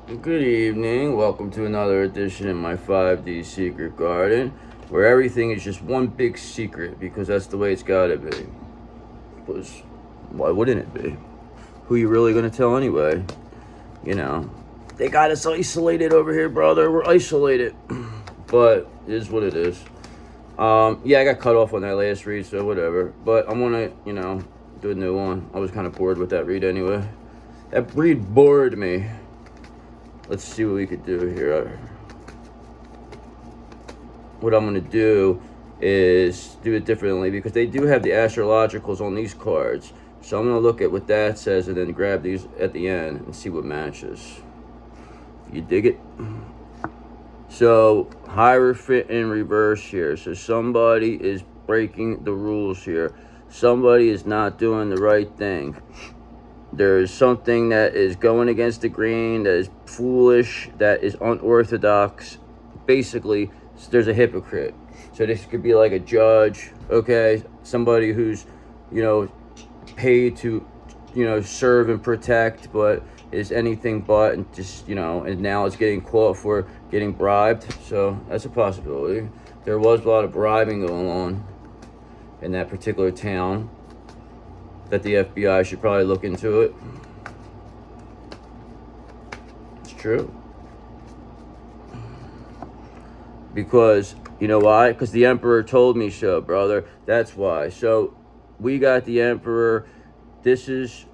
Good evening. Welcome to another edition in my 5D secret garden, where everything is just one big secret because that's the way it's gotta be. Because why wouldn't it be? Who you really gonna tell anyway? You know, they got us isolated over here, brother. We're isolated, but it is what it is. Yeah, I got cut off on that last read, so whatever. But I'm gonna, do a new one. I was kind of bored with that read anyway. That read bored me. Let's see what we could do here. What I'm going to do is do it differently because they do have the astrologicals on these cards. So I'm going to look at what that says and then grab these at the end and see what matches. You dig it? So Hierophant in reverse here. So somebody is breaking the rules here. Somebody is not doing the right thing. There's something that is going against the grain, that is foolish, that is unorthodox. Basically, there's a hypocrite. So this could be like a judge, okay? Somebody who's, paid to, serve and protect, but is anything but, and just, and now it's getting caught for getting bribed. So that's a possibility. There was a lot of bribing going on in that particular town. That the FBI should probably look into it. It's true. Because, you know why? Because the Emperor told me so, brother. That's why. So, we got the Emperor. This is,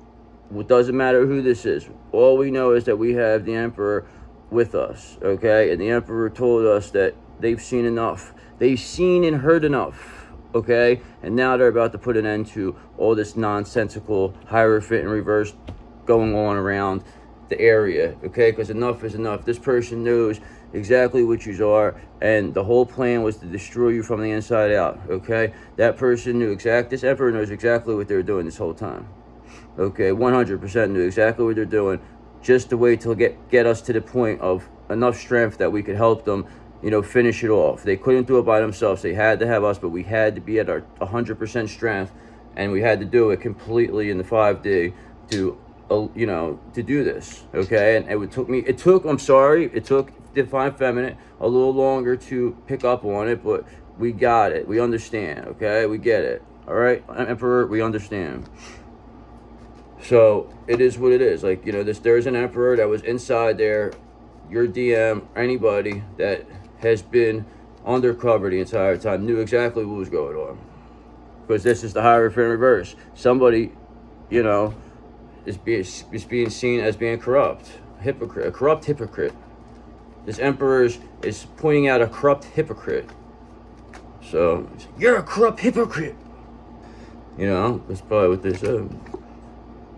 it doesn't matter who this is. All we know is that we have the Emperor with us, okay? And the Emperor told us that they've seen enough. They've seen and heard enough. Okay, and now they're about to put an end to all this nonsensical Hierophant in reverse going on around the area. Okay, because enough is enough. This person knows exactly what you are, and the whole plan was to destroy you from the inside out. Okay, that person knew this Emperor knows exactly what they were doing this whole time. Okay, 100% knew exactly what they're doing, just to wait till get us to the point of enough strength that we could help them. Finish it off. They couldn't do it by themselves. They had to have us, but we had to be at our 100% strength, and we had to do it completely in the 5D to do this. Okay, and it took Divine Feminine a little longer to pick up on it, but we got it. We understand. Okay, we get it. All right, Emperor, we understand. So it is what it is. Like, there's an Emperor that was inside there. Your DM, anybody that has been undercover the entire time, knew exactly what was going on. Because this is the Hierophant reverse. Somebody, is being seen as being corrupt. Hypocrite. A corrupt hypocrite. This Emperor is pointing out a corrupt hypocrite. So, you're a corrupt hypocrite. That's probably what they said.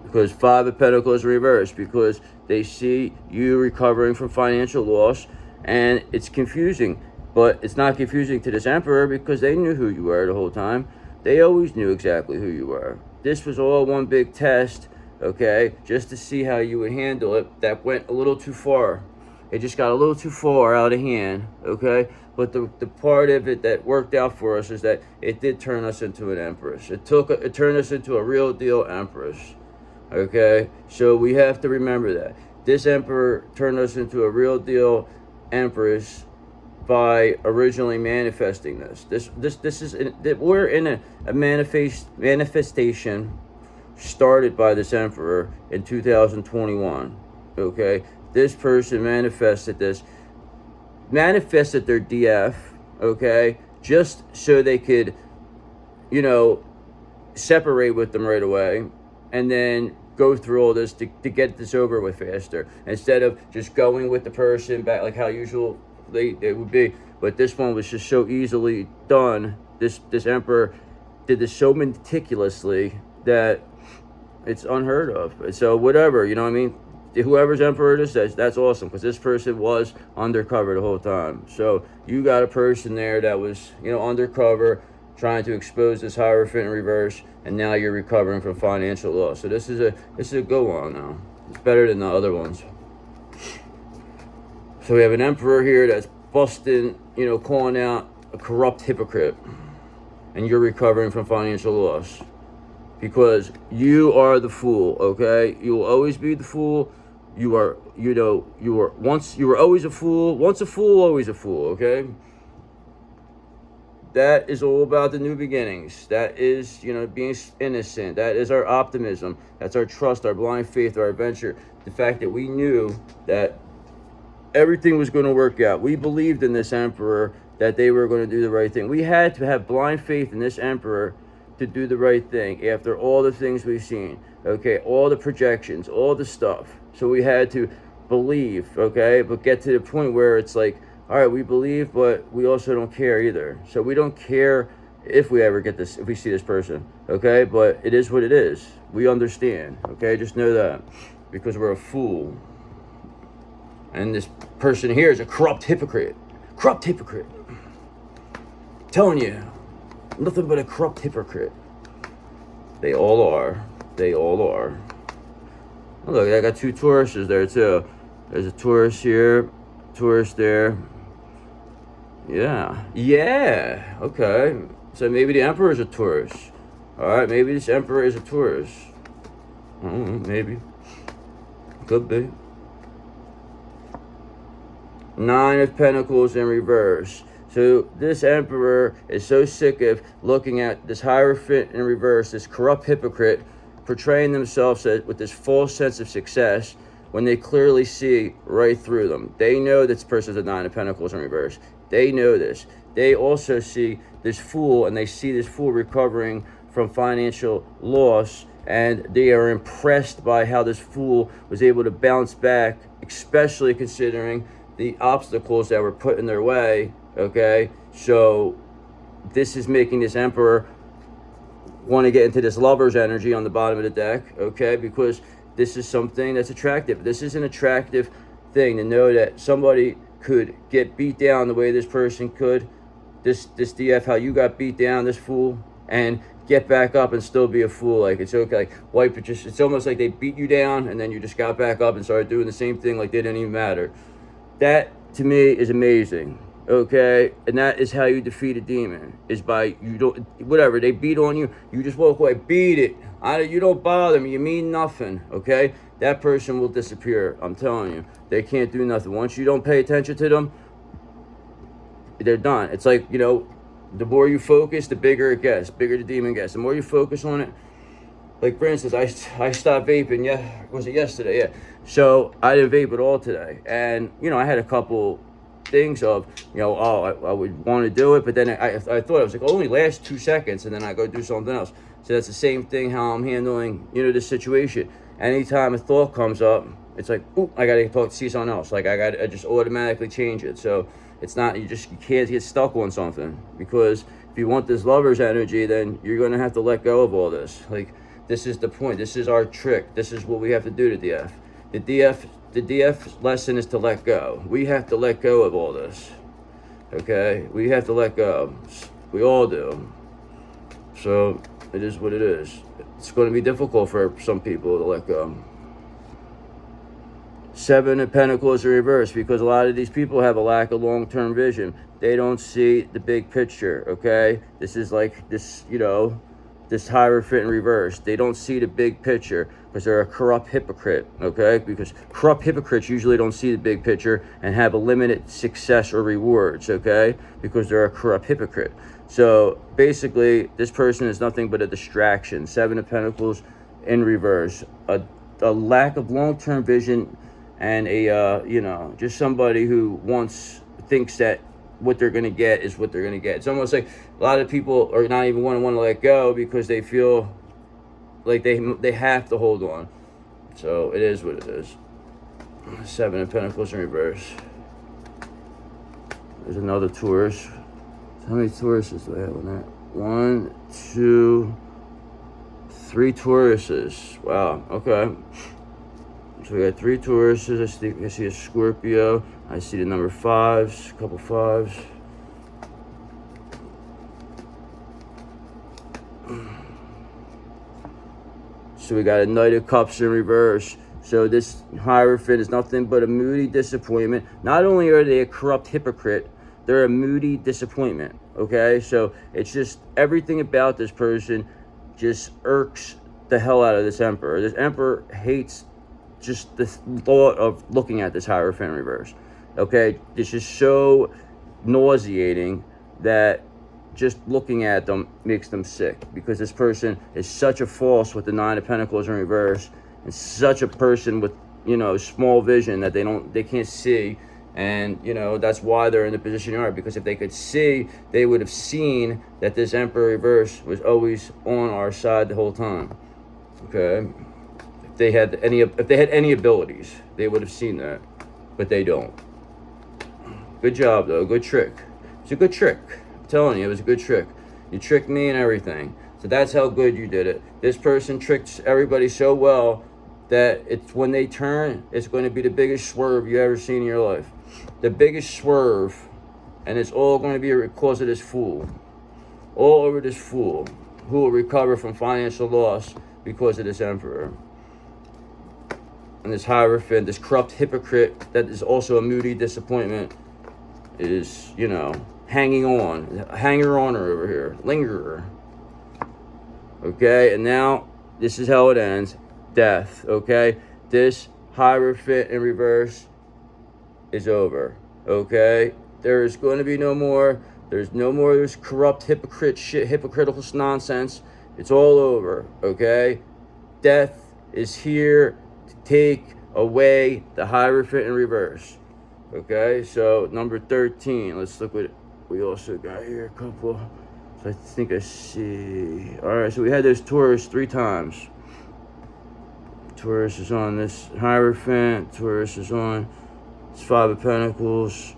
Because 5 of Pentacles reversed. Because they see you recovering from financial loss. And it's confusing, but it's not confusing to this Emperor because they knew who you were the whole time. They always knew exactly who you were. This was all one big test, okay, just to see how you would handle it. That went a little too far. It just got a little too far out of hand, okay? But the part of it that worked out for us is that it did turn us into an Empress. It turned us into a real deal Empress, okay? So we have to remember that. This Emperor turned us into a real deal Empress by originally manifesting this. This is we're in a manifestation started by this Emperor in 2021. Okay, this person manifested their DF. Okay, just so they could, separate with them right away, and then go through all this to get this over with faster, instead of just going with the person back like how usual it would be. But this one was just so easily done. This Emperor did this so meticulously that it's unheard of. So whatever, whoever's Emperor this is, that's awesome, because this person was undercover the whole time. So you got a person there that was undercover, trying to expose this Hierophant in reverse, and now you're recovering from financial loss. So this is a good one now. It's better than the other ones. So we have an Emperor here that's busting, calling out a corrupt hypocrite, and you're recovering from financial loss because you are the fool. Okay, you will always be the fool, You are, you were always a fool. Once a fool, always a fool, okay? That is all about the new beginnings. That is, being innocent. That is our optimism. That's our trust, our blind faith, our adventure. The fact that we knew that everything was going to work out. We believed in this emperor, that they were going to do the right thing. We had to have blind faith in this emperor to do the right thing after all the things we've seen, okay? All the projections, all the stuff. So we had to believe, okay? But get to the point where it's like, all right, we believe, but we also don't care either. So we don't care if we ever get this, if we see this person, okay? But it is what it is. We understand, okay? Just know that, because we're a fool. And this person here is a corrupt hypocrite. Corrupt hypocrite. I'm telling you, nothing but a corrupt hypocrite. They all are. They all are. Oh, look, I got two Tauruses there too. There's a Taurus here, Taurus there. Yeah, okay. So maybe the Emperor is a Taurus. All right, maybe this Emperor is a Taurus. I don't know, maybe. Could be. Nine of Pentacles in reverse. So this Emperor is so sick of looking at this Hierophant in reverse, this corrupt hypocrite, portraying themselves with this false sense of success when they clearly see right through them. They know this person's a Nine of Pentacles in reverse. They know this. They also see this fool, and they see this fool recovering from financial loss, and they are impressed by how this fool was able to bounce back, especially considering the obstacles that were put in their way, okay? So this is making this Emperor want to get into this Lover's energy on the bottom of the deck, okay? Because this is something that's attractive. This is an attractive thing to know that somebody could get beat down the way this person could, this DF, how you got beat down, this fool, and get back up and still be a fool. Like, it's okay, like wipe it, just, it's almost like they beat you down and then you just got back up and started doing the same thing like they didn't even matter. That to me is amazing, okay? And that is how you defeat a demon, is by, you don't, whatever, they beat on you, you just walk away, beat it. You don't bother me, you mean nothing, okay? That person will disappear, I'm telling you. They can't do nothing. Once you don't pay attention to them, they're done. It's like, the more you focus, the bigger it gets, bigger the demon gets. The more you focus on it, like for instance, I stopped vaping, was it yesterday? Yeah. So I didn't vape at all today. And, I had a couple things of, I would want to do it, but then I thought it was like, only last 2 seconds, and then I go do something else. So that's the same thing how I'm handling, this situation. Anytime a thought comes up, it's like, ooh, I gotta see something else. Like I just automatically change it. So it's not, you can't get stuck on something, because if you want this Lover's energy, then you're gonna have to let go of all this. Like, this is the point. This is our trick. This is what we have to do to DF. The DF lesson is to let go. We have to let go of all this. Okay? We have to let go. We all do. So it is what it is. It's going to be difficult for some people to let go. Seven of Pentacles in reverse, because a lot of these people have a lack of long-term vision. They don't see the big picture, okay? This is like this, this Hierophant in reverse. They don't see the big picture because they're a corrupt hypocrite, okay? Because corrupt hypocrites usually don't see the big picture and have a limited success or rewards, okay? Because they're a corrupt hypocrite. So basically, this person is nothing but a distraction. Seven of Pentacles in reverse. A lack of long-term vision, and just somebody who thinks that what they're going to get is what they're going to get. It's almost like a lot of people are not even want to let go because they feel like they have to hold on. So it is what it is. Seven of Pentacles in reverse. There's another Taurus. How many Tauruses do I have on that? 1, 2, 3 Tauruses. Wow, okay. So we got 3 Tauruses. I see a Scorpio. I see the number 5s, a couple 5s. So we got a Knight of Cups in reverse. So this Hierophant is nothing but a moody disappointment. Not only are they a corrupt hypocrite, they're a moody disappointment, okay? So it's just everything about this person just irks the hell out of this Emperor. This Emperor hates just the thought of looking at this Hierophant in reverse. Okay, this is so nauseating that just looking at them makes them sick, because this person is such a false with the Nine of Pentacles in reverse, and such a person with, you know, small vision that they can't see. And, you know, that's why they're in the position they are, because if they could see, they would have seen that this Emperor reverse was always on our side the whole time. Okay, if they had any abilities, they would have seen that, but they don't. Good job though, good trick. It's a good trick. I'm telling you, it was a good trick. You tricked me and everything. So that's how good you did it. This person tricked everybody so well that it's when they turn, it's going to be the biggest swerve you ever seen in your life. The biggest swerve, and it's all going to be because of this fool. All over this fool, who will recover from financial loss because of this Emperor. And this Hierophant, this corrupt hypocrite that is also a moody disappointment, is, you know, hanging on. Hanger-oner over here. Lingerer. Okay, and now this is how it ends. Death, okay? This Hierophant in reverse is over, okay? There is going to be no more. There's no more this corrupt hypocrite shit, hypocritical nonsense. It's all over, okay? Death is here to take away the Hierophant in reverse, okay? So number 13, let's look what we also got here, a couple. So I think I see. All right, so we had those Taurus 3 times. Taurus is on this Hierophant. Taurus is on this 5 of Pentacles.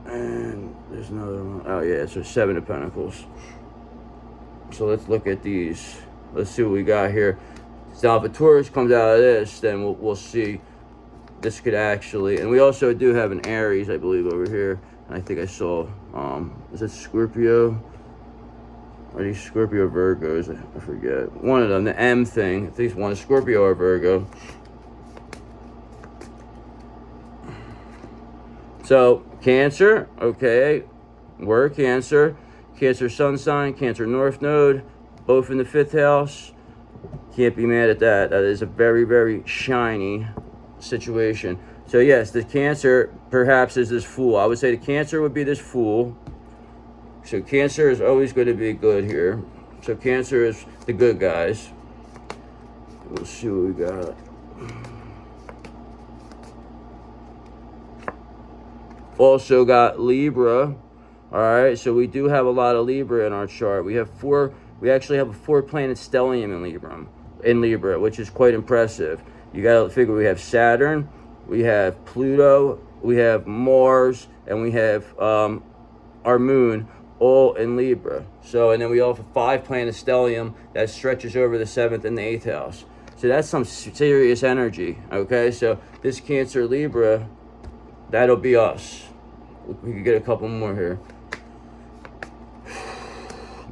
And there's another one. Oh, yeah, so 7 of Pentacles. So let's look at these. Let's see what we got here. So if a Taurus comes out of this, then we'll see. This could actually... And we also do have an Aries, I believe, over here. And I think I saw... is it Scorpio? Or these Scorpio Virgos? I forget. One of them, the M thing. I think it's one is Scorpio or Virgo. So, Cancer, okay. We're Cancer. Cancer Sun sign, Cancer North Node. Both in the 5th house. Can't be mad at that. That is a very, very shiny situation. So, yes, the Cancer perhaps is this fool. I would say the Cancer would be this fool. So Cancer is always going to be good here. So Cancer is the good guys. We'll see what we got. Also got Libra. All right, so we do have a lot of Libra in our chart. We actually have a 4-planet stellium in Libra, which is quite impressive. You got to figure we have Saturn, we have Pluto, we have Mars, and we have our moon, all in Libra. So, and then we also have a 5-planet stellium that stretches over the 7th and the 8th house. So that's some serious energy, okay? So this Cancer Libra, that'll be us. We could get a couple more here.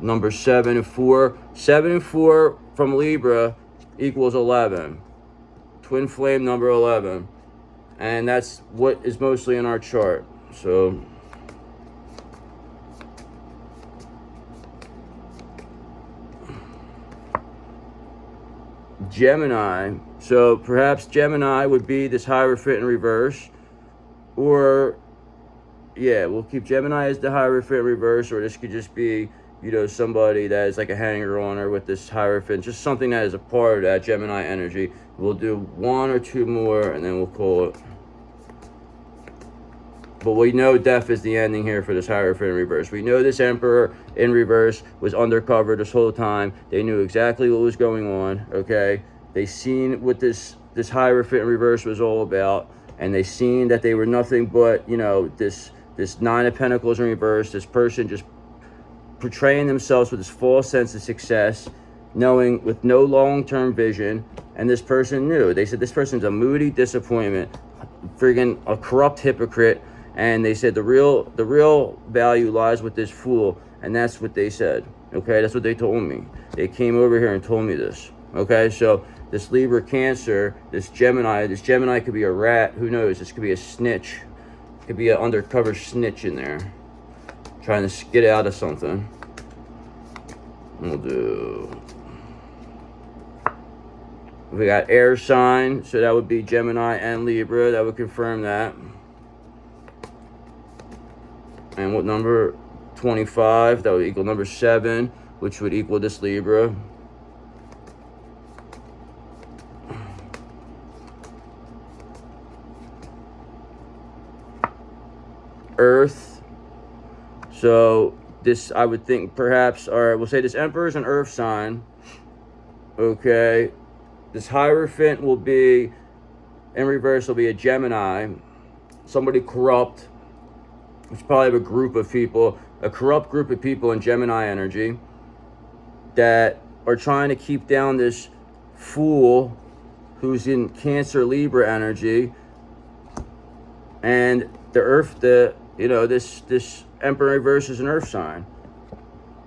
Number 7 and 4. 7 and 4 from Libra equals 11. Twin flame number 11. And that's what is mostly in our chart. So... Gemini. So perhaps Gemini would be this Hierophant in reverse. Or, yeah, we'll keep Gemini as the Hierophant in reverse. Or this could just be, you know, somebody that is like a hanger-oner with this Hierophant. Just something that is a part of that Gemini energy. We'll do 1 or 2 more and then we'll call it. But we know death is the ending here for this Hierophant in reverse. We know this Emperor in reverse was undercover this whole time. They knew exactly what was going on, okay? They seen what this Hierophant in reverse was all about. And they seen that they were nothing but, you know, this 9 of Pentacles in reverse. This person just portraying themselves with this false sense of success, knowing with no long-term vision. And this person knew. They said this person's a moody disappointment, friggin' a corrupt hypocrite. And they said the real value lies with this fool. And that's what they said. Okay, that's what they told me. They came over here and told me this. Okay, so this Libra Cancer, this Gemini could be a rat. Who knows? This could be a snitch. It could be an undercover snitch in there, trying to get out of something. We'll do We got air sign, so that would be Gemini and Libra. That would confirm that. And what number? 25. That would equal number 7, which would equal this Libra. Earth. So this, I would think perhaps, all right, we'll say this Emperor is an Earth sign. Okay. This Hierophant will be, in reverse, will be a Gemini. Somebody corrupt. Which probably have a group of people, a corrupt group of people in Gemini energy that are trying to keep down this Fool who's in Cancer Libra energy. And the Earth, this Emperor reverse is an Earth sign.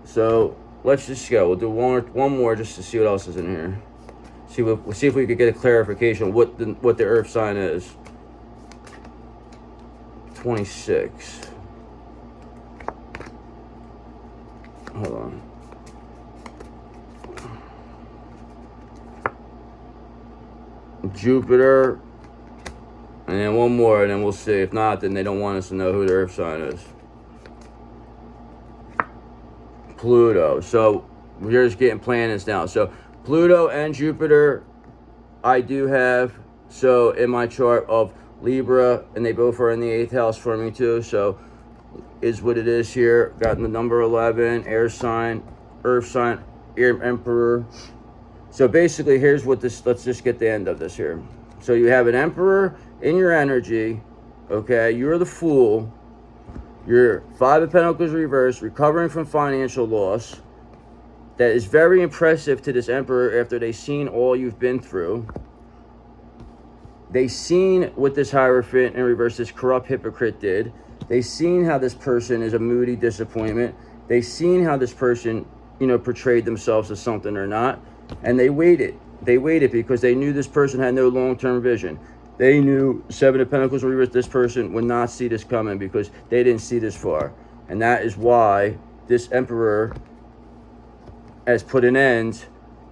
So let's just go. We'll do one more just to see what else is in here. We'll see if we could get a clarification what the Earth sign is. 26. Hold on. Jupiter. And then one more, and then we'll see. If not, then they don't want us to know who the Earth sign is. Pluto. So we're just getting planets now. So Pluto and Jupiter, I do have, so in my chart of Libra, and they both are in the 8th house for me too. So is what it is here. Got the number 11, air sign, Earth sign, air Emperor. So basically, here's what this, let's just get the end of this here. So you have an Emperor in your energy, okay? You're the Fool. You're 5 of Pentacles reversed, recovering from financial loss. That is very impressive to this Emperor after they've seen all you've been through. They've seen what this Hierophant in reverse, this corrupt hypocrite did. They've seen how this person is a moody disappointment. They've seen how this person, portrayed themselves as something or not. And they waited. They waited because they knew this person had no long-term vision. They knew 7 of Pentacles reversed, this person would not see this coming because they didn't see this far. And that is why this Emperor has put an end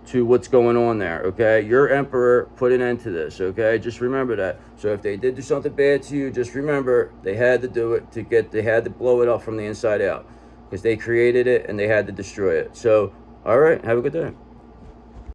to what's going on there, okay? Your Emperor put an end to this, okay? Just remember that. So if they did do something bad to you, just remember they had to do it they had to blow it up from the inside out because they created it and they had to destroy it. So, all right, have a good day.